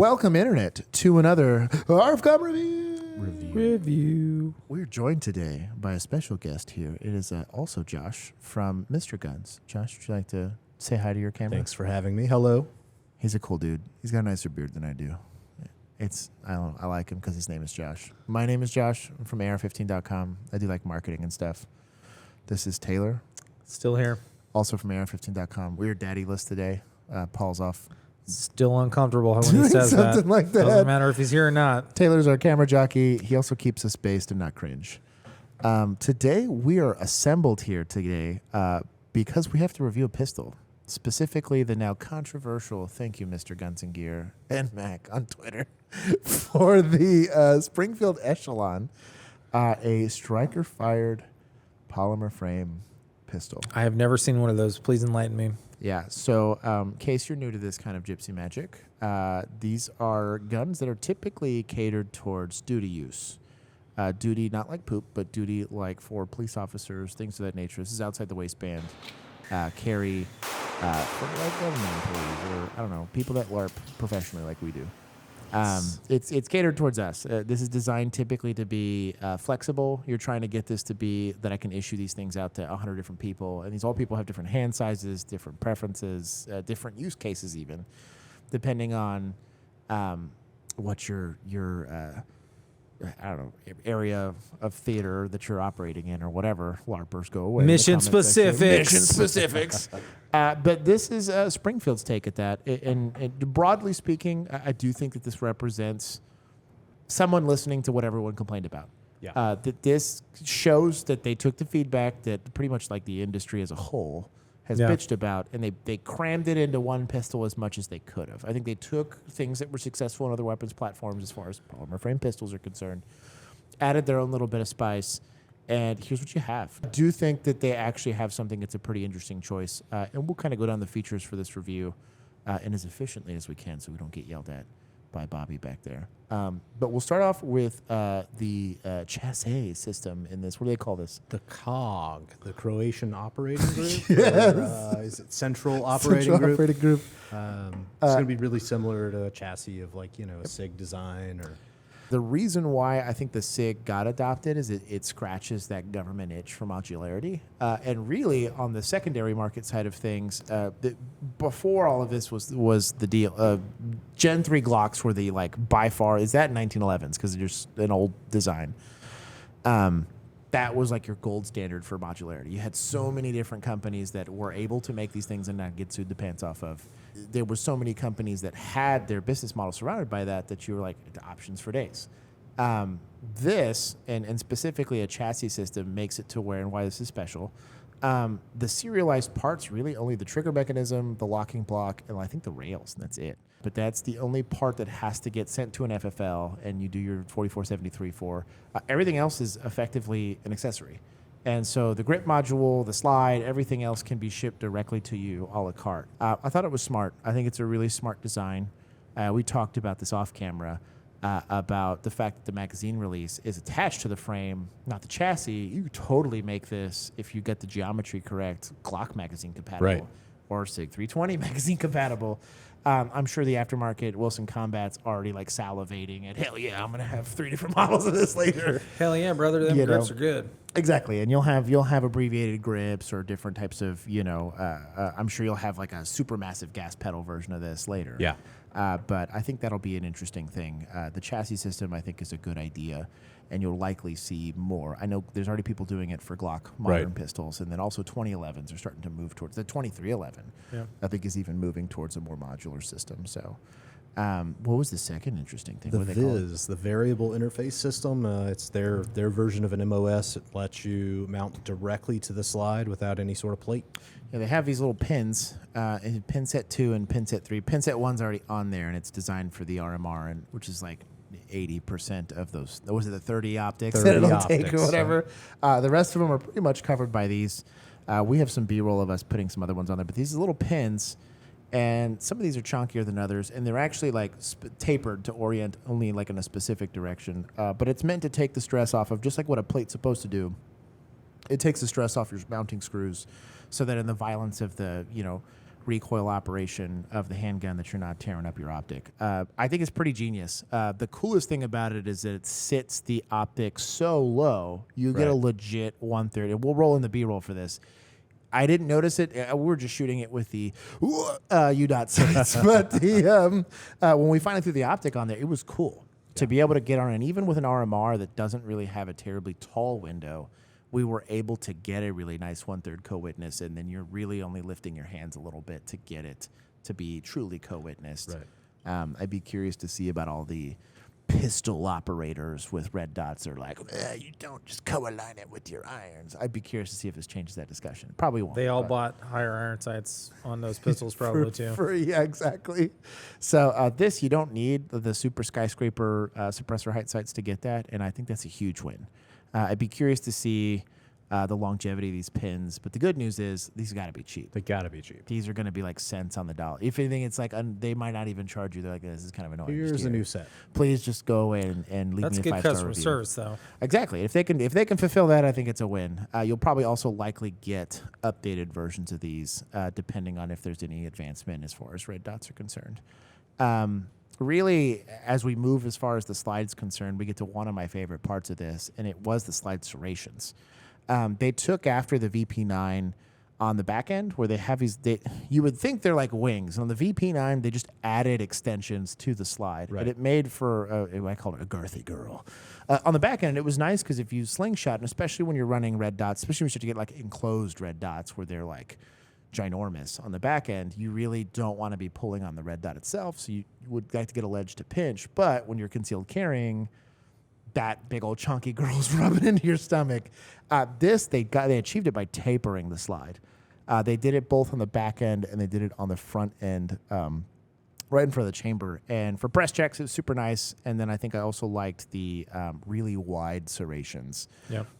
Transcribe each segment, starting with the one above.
Welcome, Internet, to another ARFCOM review. We're joined today by a special guest here. It is also Josh from Mr. Guns. Josh, would you like to say hi to your camera? Thanks for having me. Hello. He's a cool dude. He's got a nicer beard than I do. I like him because his name is Josh. My name is Josh. I'm from AR15.com. I do like marketing and stuff. This is Taylor. Still here. Also from AR15.com. We're daddy list today. Paul's off. Still uncomfortable when he says that. Something like that. Doesn't matter if he's here or not. Taylor's our camera jockey. He also keeps us based and not cringe. Today, we are assembled here today because we have to review a pistol. Specifically, the now controversial, thank you, Mr. Guns and Gear, and Mac on Twitter, for the Springfield Echelon, a striker-fired polymer frame pistol. I have never seen one of those. Please enlighten me. Yeah, so in case you're new to this kind of gypsy magic, these are guns that are typically catered towards duty use. Duty not like poop, but duty like for police officers, things of that nature. This is outside the waistband. Carry for like government employees or, I don't know, people that LARP professionally like we do. It's catered towards us. This is designed typically to be flexible. You're trying to get this to be that I can issue these things out to 100 different people. And these all people have different hand sizes, different preferences, different use cases even, depending on what your I don't know, area of theater that you're operating in or whatever. LARPers go away. Mission specifics. But this is Springfield's take at that. And broadly speaking, I do think that this represents someone listening to what everyone complained about. Yeah. That this shows that they took the feedback that pretty much like the industry as a whole has bitched about, and they crammed it into one pistol as much as they could have. I think they took things that were successful in other weapons platforms as far as polymer frame pistols are concerned, added their own little bit of spice, and here's what you have. I do think that they actually have something that's a pretty interesting choice, and we'll kind of go down the features for this review and as efficiently as we can so we don't get yelled at by Bobby back there. But we'll start off with the chasis system in this. What do they call this? The COG, the Croatian Operating Group? Yes. Or, is it Central Operating Group? Operating Group. It's going to be really similar to a chassis of like, a SIG design or... The reason why I think the SIG got adopted is it scratches that government itch for modularity. And really, on the secondary market side of things, before all of this was the deal. Gen 3 Glocks were the, by far, is that 1911s? Because they're just an old design. That was like your gold standard for modularity. You had so many different companies that were able to make these things and not get sued the pants off of. There were so many companies that had their business model surrounded by that you were like, options for days. This, and specifically a chassis system, makes it to where, and why this is special, the serialized parts, really only the trigger mechanism, the locking block, and I think the rails, and that's it. But that's the only part that has to get sent to an FFL, and you do your 4473 for. Everything else is effectively an accessory. And so the grip module, the slide, everything else can be shipped directly to you a la carte. I thought it was smart. I think it's a really smart design. We talked about this off camera, about the fact that the magazine release is attached to the frame, not the chassis. You could totally make this, if you get the geometry correct, Glock magazine compatible. Right. Or SIG 320 magazine compatible. I'm sure the aftermarket Wilson Combat's already salivating at, hell yeah, I'm going to have 3 different models of this later. Hell yeah, brother. Them grips are good. Exactly. And you'll have abbreviated grips or different types of, I'm sure you'll have like a super massive gas pedal version of this later. Yeah. But I think that'll be an interesting thing. The chassis system, I think, is a good idea, and you'll likely see more. I know there's already people doing it for Glock modern pistols, and then also 2011s are starting to move towards the 2311. Yeah. I think is even moving towards a more modular system. So, what was the second interesting thing? The VIS, the variable interface system. It's their version of an MOS. It lets you mount directly to the slide without any sort of plate. Yeah, they have these little pins, pin set 2 and pin set 3. Pin set 1's already on there, and it's designed for the RMR, and which is like 80% of those. Was it the 30 optics 30 that it'll optics, take or whatever? The rest of them are pretty much covered by these. We have some B-roll of us putting some other ones on there, but these little pins, and some of these are chunkier than others, and they're actually tapered to orient only in a specific direction. But it's meant to take the stress off of, just like what a plate's supposed to do. It takes the stress off your mounting screws, so that in the violence of the recoil operation of the handgun that you're not tearing up your optic. I think it's pretty genius. The coolest thing about it is that it sits the optic so low, you get a legit 1/3. And we'll roll in the B-roll for this. I didn't notice it. We were just shooting it with the U-dot sights. But when we finally threw the optic on there, it was cool to be able to get on. And even with an RMR that doesn't really have a terribly tall window, we were able to get a really nice 1/3 co-witness. And then you're really only lifting your hands a little bit to get it to be truly co-witnessed. Right. I'd be curious to see about all the pistol operators with red dots are like, you don't just co-align it with your irons. I'd be curious to see if this changes that discussion. Probably won't. They all bought higher iron sights on those pistols probably too. Yeah, exactly. So this, you don't need the super skyscraper suppressor height sights to get that, and I think that's a huge win. I'd be curious to see the longevity of these pins, but the good news is these got to be cheap. They got to be cheap. These are going to be like cents on the dollar. If anything, it's like they might not even charge you. They're like, this is kind of annoying. Here's a new set. Please just go away and leave That's me a good 5-star customer review. service, though. Exactly. If they can fulfill that, I think it's a win. You'll probably also likely get updated versions of these, depending on if there's any advancement as far as red dots are concerned. Really, as we move as far as the slide's concerned, we get to one of my favorite parts of this, and it was the slide serrations. They took after the VP9 on the back end, where they have these. You would think they're like wings. On the VP9, they just added extensions to the slide, and it made for I call it a girthy girl. On the back end, it was nice because if you slingshot, and especially when you're running red dots, especially when you start to get like enclosed red dots where they're like ginormous on the back end, you really don't want to be pulling on the red dot itself. So you would like to get a ledge to pinch, but when you're concealed carrying, that big old chunky girl's rubbing into your stomach. They achieved it by tapering the slide. They did it both on the back end and they did it on the front end, right in front of the chamber. And for press checks, it was super nice. And then I think I also liked the really wide serrations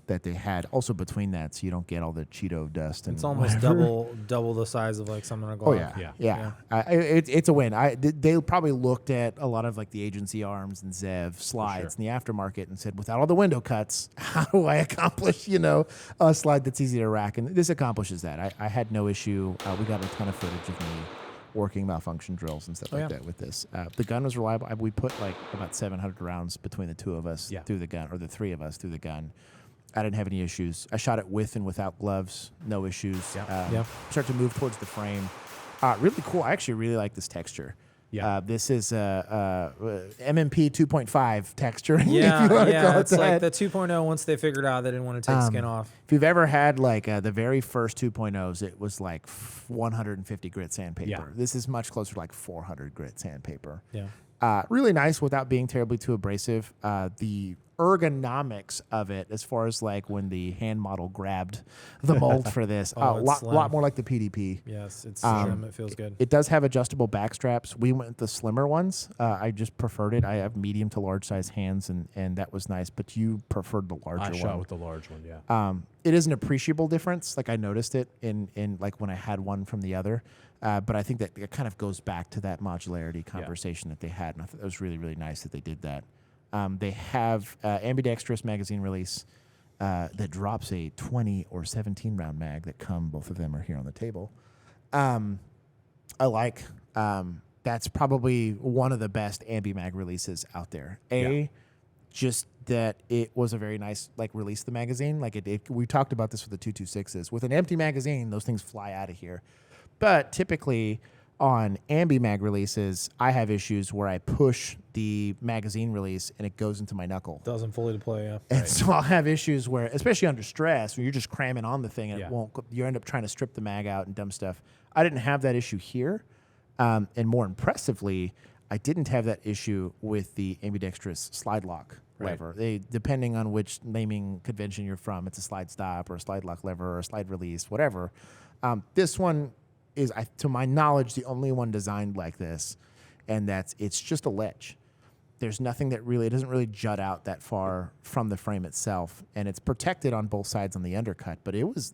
that they had also between that, so you don't get all the Cheeto dust. And it's almost double the size of like something. Oh yeah. It's a win. They probably looked at a lot of like the agency arms and Zev slides in the aftermarket and said, without all the window cuts, how do I accomplish a slide that's easy to rack? And this accomplishes that. I had no issue. We got a ton of footage of me working malfunction drills and stuff that with this. The gun was reliable. We put like about 700 rounds between the two of us through the gun, or the three of us through the gun. I didn't have any issues. I shot it with and without gloves, no issues. Start to move towards the frame. Really cool. I actually really like this texture. This is MMP 2.5 texture. If you wanna call it it's like that. the 2.0 once they figured out they didn't want to take skin off. If you've ever had like the very first 2.0s, it was like 150 grit sandpaper. Yeah. This is much closer to like 400 grit sandpaper. Yeah. Really nice without being terribly too abrasive. The ergonomics of it, as far as like when the hand model grabbed the mold for this, a lot more like the PDP. Yes, it's trim. It feels good. It does have adjustable back straps. We went with the slimmer ones. I just preferred it. I have medium to large size hands, and that was nice. But you preferred the larger one. I shot with the large one, yeah. It is an appreciable difference. Like I noticed it in like when I had one from the other. But I think that it kind of goes back to that modularity conversation that they had, and I thought that was really, really nice that they did that. They have ambidextrous magazine release that drops a 20 or 17 round mag that both of them are here on the table. I like, that's probably one of the best ambi-mag releases out there. Just that it was a very nice, like, release the magazine. Like we talked about this with the 226s. With an empty magazine, those things fly out of here. But typically on ambi-mag releases, I have issues where I push the magazine release and it goes into my knuckle. Doesn't fully deploy, yeah. And so I'll have issues where, especially under stress, when you're just cramming on the thing and it won't, you end up trying to strip the mag out and dumb stuff. I didn't have that issue here. And more impressively, I didn't have that issue with the ambidextrous slide lock lever. Depending on which naming convention you're from, it's a slide stop or a slide lock lever or a slide release, whatever. This one is, to my knowledge, the only one designed like this, and it's just a ledge. There's nothing that really, it doesn't really jut out that far from the frame itself, and it's protected on both sides on the undercut, but it was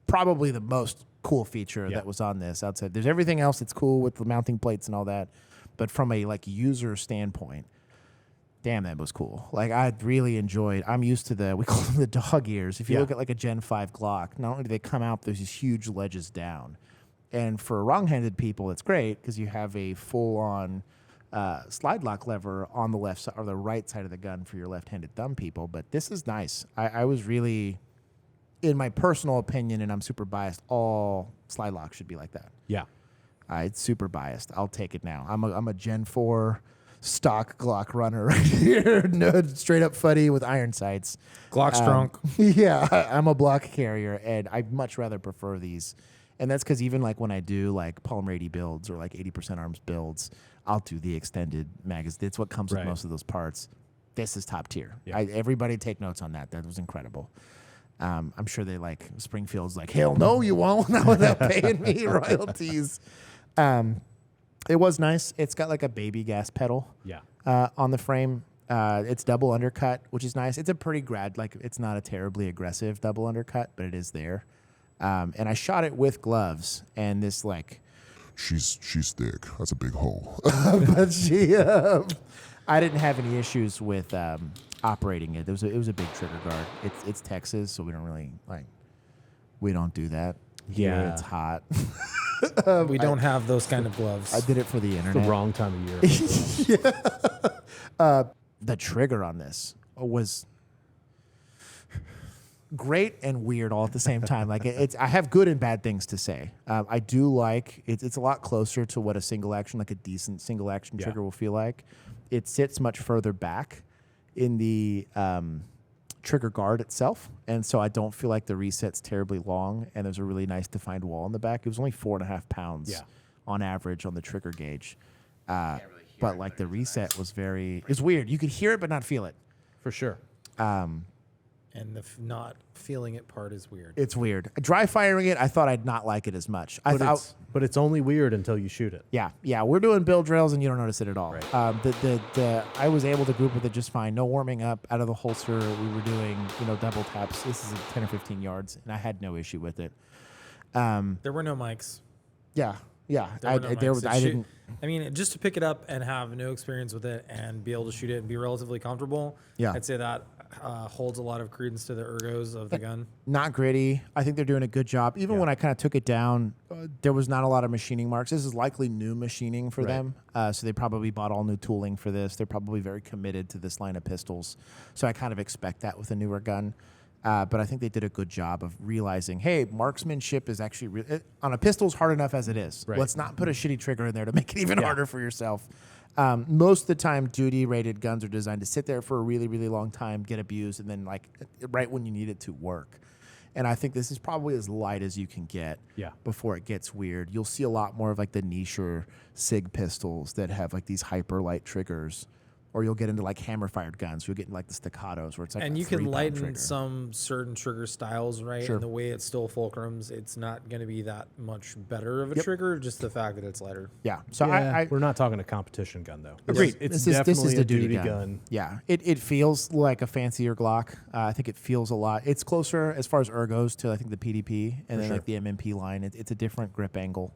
probably the most cool feature that was on this outside. There's everything else that's cool with the mounting plates and all that, but from a like user standpoint, damn, that was cool. Like, I really enjoyed, I'm used to we call them the dog ears. If you look at like a Gen 5 Glock, not only do they come out, there's these huge ledges down. And for wrong-handed people, it's great because you have a full-on slide lock lever on the left side or the right side of the gun for your left-handed thumb people. But this is nice. I was really, in my personal opinion, and I'm super biased, all slide locks should be like that. Yeah. It's super biased. I'll take it now. I'm a Gen 4 stock Glock runner right here. No, straight up fuddy with iron sights. Glock's drunk. Yeah, I'm a block carrier, and I much rather prefer these. And that's because even like when I do like Polymer 80 builds or like 80% arms builds, I'll do the extended magazine. It's what comes with most of those parts. This is top tier. Yeah. Everybody take notes on that. That was incredible. I'm sure they like Springfield's like, hell no, you won't, not without paying me royalties. It was nice. It's got like a baby gas pedal on the frame. It's double undercut, which is nice. It's a pretty it's not a terribly aggressive double undercut, but it is there. And I shot it with gloves, and this like... She's thick. That's a big hole. But I didn't have any issues with operating it. It was a big trigger guard. It's Texas, so we don't do that. Here it's hot. We don't have those kind of gloves. I did it for the It's internet. the wrong time of year. The trigger on this was great and weird all at the same time. Like I have good and bad things to say. I do like it's a lot closer to what a single action, like a decent single action trigger will feel like. It sits much further back in the trigger guard itself, and so I don't feel like the reset's terribly long, and there's a really nice defined wall in the back. It was only 4.5 pounds on average on the trigger gauge, but like the reset was it's weird. You could hear it but not feel it. For sure. And the not feeling it part is weird. It's weird. Dry firing it, I thought I'd not like it as much. But it's only weird until you shoot it. Yeah. We're doing build drills and you don't notice it at all. Right. I was able to group with it just fine. No warming up out of the holster. We were doing double taps. This is 10 or 15 yards, and I had no issue with it. There were no mics. Yeah. There were no mics. I didn't. I mean, just to pick it up and have no experience with it and be able to shoot it and be relatively comfortable. Yeah. I'd say that holds a lot of credence to the ergos of the gun. Not gritty. I think they're doing a good job. Even when I kind of took it down, there was not a lot of machining marks. This is likely new machining for them. So they probably bought all new tooling for this. They're probably very committed to this line of pistols. So I kind of expect that with a newer gun. But I think they did a good job of realizing, hey, marksmanship is actually on a pistol's hard enough as it is. Right. Let's not put a shitty trigger in there to make it even harder for yourself. Most of the time, duty-rated guns are designed to sit there for a really, really long time, get abused, and then like right when you need it to work. And I think this is probably as light as you can get before it gets weird. You'll see a lot more of like the nicher SIG pistols that have like these hyper light triggers. Or you'll get into like hammer-fired guns. You'll get into like the staccatos where it's like and a you can 3-pound lighten trigger. some certain trigger styles, right? Sure. And the way it's still fulcrums, it's not going to be that much better of a trigger, just the fact that it's lighter. Yeah. So I we're not talking a competition gun though. agreed. It's this definitely is the a duty gun. gun. Yeah. It feels like a fancier Glock. I think it feels a lot. It's closer as far as ergos to I think the PDP and then like the MMP line. It's a different grip angle.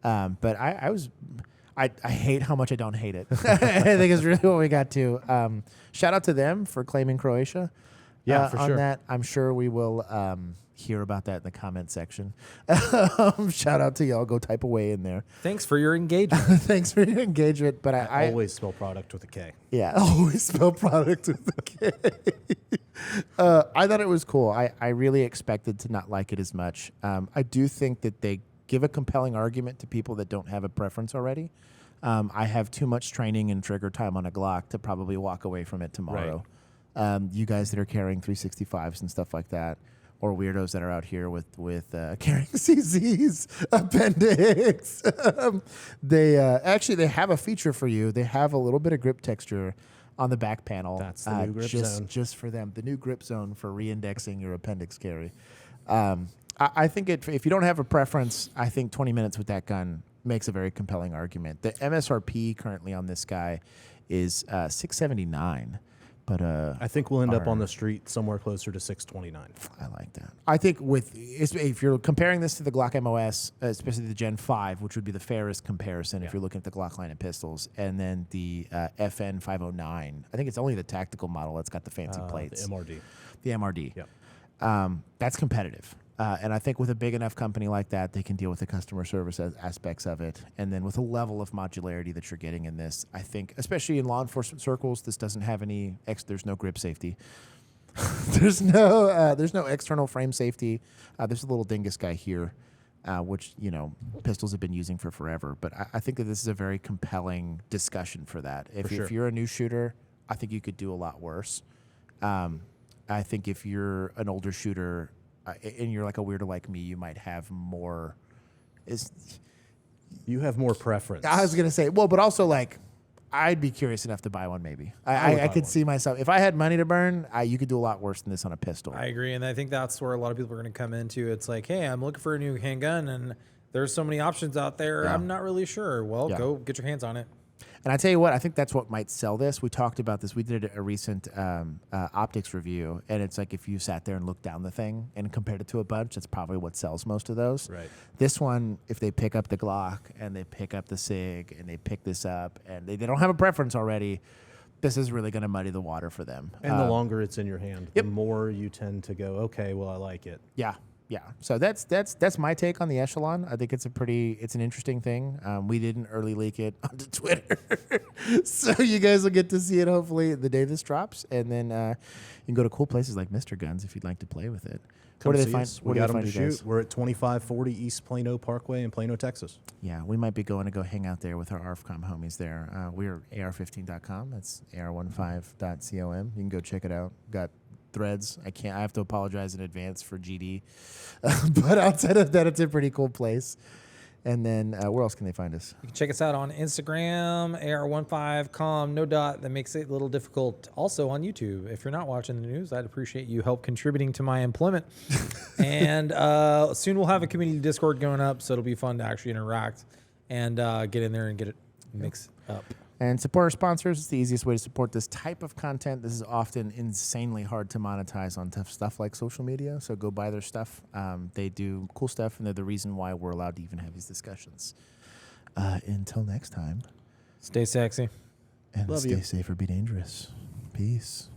But I hate how much I don't hate it. I think it's really what we got to. Shout out to them for claiming Croatia. Yeah, for on sure. that. I'm sure we will hear about that in the comment section. Shout out to y'all. Go type away in there. Thanks for your engagement. Thanks for your engagement. But I always spell product with a K. Yeah, always spell product with a K. I thought it was cool. I really expected to not like it as much. I do think that they give a compelling argument to people that don't have a preference already. I have too much training and trigger time on a Glock to probably walk away from it tomorrow. You guys that are carrying 365s and stuff like that, or weirdos that are out here with carrying CZs, appendix. They have a feature for you. They have a little bit of grip texture on the back panel. That's the new grip zone. Just for them. The new grip zone for re-indexing your appendix carry. I think if you don't have a preference, I think 20 minutes with that gun makes a very compelling argument. The MSRP currently on this guy is $679, but I think we'll end up on the street somewhere closer to $629. I like that. I think if you're comparing this to the Glock MOS, especially the Gen 5, which would be the fairest comparison if you're looking at the Glock line of pistols, and then the FN 509, I think it's only the tactical model that's got the fancy plates. The MRD. The MRD. Yep. That's competitive. And I think with a big enough company like that, they can deal with the customer service aspects of it. And then with a level of modularity that you're getting in this, I think, especially in law enforcement circles, this doesn't have any, there's no grip safety. There's no external frame safety. There's a little dingus guy here, which, pistols have been using for forever. But I think that this is a very compelling discussion for that. If you're a new shooter, I think you could do a lot worse. I think if you're an older shooter, and you're like a weirdo like me, you might have more. You have more preference. I was gonna say, well, but also like, I'd be curious enough to buy one. Maybe I could see myself if I had money to burn. You could do a lot worse than this on a pistol. I agree, and I think that's where a lot of people are going to come into. It's like, hey, I'm looking for a new handgun, and there's so many options out there. Yeah. I'm not really sure. Well, go get your hands on it. And I tell you what, I think that's what might sell this. We talked about this. We did a recent optics review, and it's like if you sat there and looked down the thing and compared it to a bunch, that's probably what sells most of those. Right. This one, if they pick up the Glock and they pick up the SIG and they pick this up and they don't have a preference already, this is really going to muddy the water for them. And the longer it's in your hand, the more you tend to go, okay, well, I like it. Yeah. Yeah, so that's my take on the Echelon. I think it's an interesting thing. We didn't early leak it onto Twitter, so you guys will get to see it hopefully the day this drops, and then you can go to cool places like Mr. Guns if you'd like to play with it. Come Where do see they find? us. Where We do got they them find to you guys? shoot. We're at 2540 East Plano Parkway in Plano, Texas. Yeah, we might be going to go hang out there with our ARFCOM homies there. We're AR15.com. That's AR15.com. You can go check it out. Got threads. I have to apologize in advance for GD. But outside of that, it's a pretty cool place. And then where else can they find us? You can check us out on Instagram, AR15com, no dot. That makes it a little difficult. Also on YouTube. If you're not watching the news, I'd appreciate you help contributing to my employment. And soon we'll have a community Discord going up, so it'll be fun to actually interact and get in there and get it mixed up. And support our sponsors. It's the easiest way to support this type of content. This is often insanely hard to monetize on tough stuff like social media. So go buy their stuff. They do cool stuff, and they're the reason why we're allowed to even have these discussions. Until next time. Stay sexy. And Love stay you. safe or be dangerous. Peace.